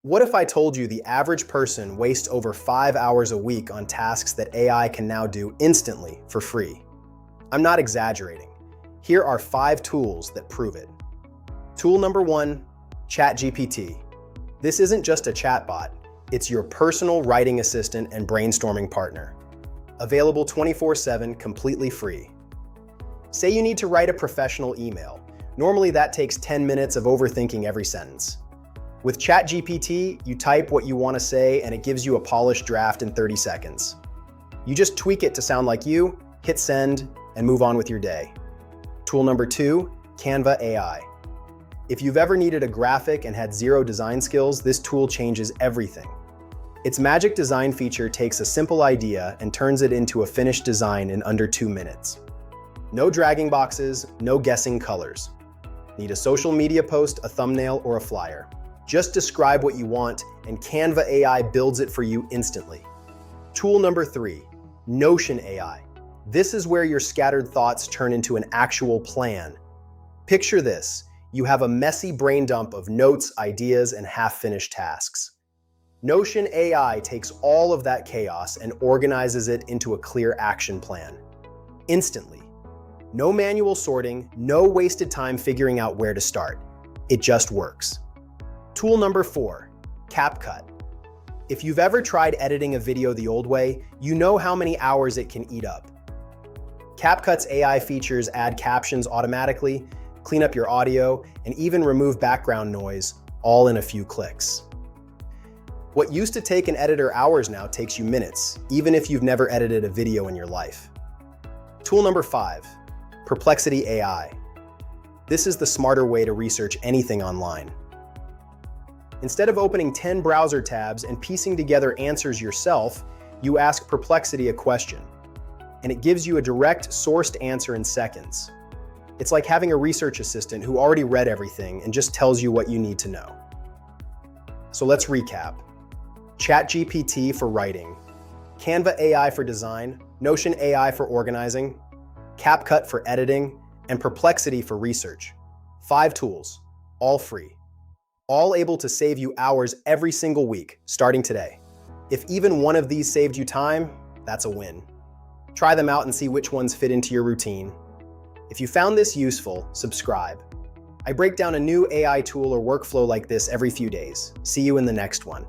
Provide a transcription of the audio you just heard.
What if I told you the average person wastes over 5 hours a week on tasks that AI can now do instantly for free? I'm not exaggerating. Here are 5 tools that prove it. Tool number 1, ChatGPT. This isn't just a chatbot, it's your personal writing assistant and brainstorming partner. Available 24/7, completely free. Say you need to write a professional email. Normally that takes 10 minutes of overthinking every sentence. With ChatGPT, you type what you want to say and it gives you a polished draft in 30 seconds. You just tweak it to sound like you, hit send, and move on with your day. Tool number 2, Canva AI. If you've ever needed a graphic and had zero design skills, this tool changes everything. Its magic design feature takes a simple idea and turns it into a finished design in under 2 minutes. No dragging boxes, no guessing colors. Need a social media post, a thumbnail, or a flyer? Just describe what you want, and Canva AI builds it for you instantly. Tool number 3, Notion AI. This is where your scattered thoughts turn into an actual plan. Picture this. You have a messy brain dump of notes, ideas, and half-finished tasks. Notion AI takes all of that chaos and organizes it into a clear action plan. Instantly. No manual sorting, no wasted time figuring out where to start. It just works. Tool number 4, CapCut. If you've ever tried editing a video the old way, you know how many hours it can eat up. CapCut's AI features add captions automatically, clean up your audio, and even remove background noise, all in a few clicks. What used to take an editor hours now takes you minutes, even if you've never edited a video in your life. Tool number 5, Perplexity AI. This is the smarter way to research anything online. Instead of opening 10 browser tabs and piecing together answers yourself, you ask Perplexity a question, and it gives you a direct, sourced answer in seconds. It's like having a research assistant who already read everything and just tells you what you need to know. So let's recap. ChatGPT for writing, Canva AI for design, Notion AI for organizing, CapCut for editing, and Perplexity for research. 5 tools, all free. All able to save you hours every single week, starting today. If even one of these saved you time, that's a win. Try them out and see which ones fit into your routine. If you found this useful, subscribe. I break down a new AI tool or workflow like this every few days. See you in the next one.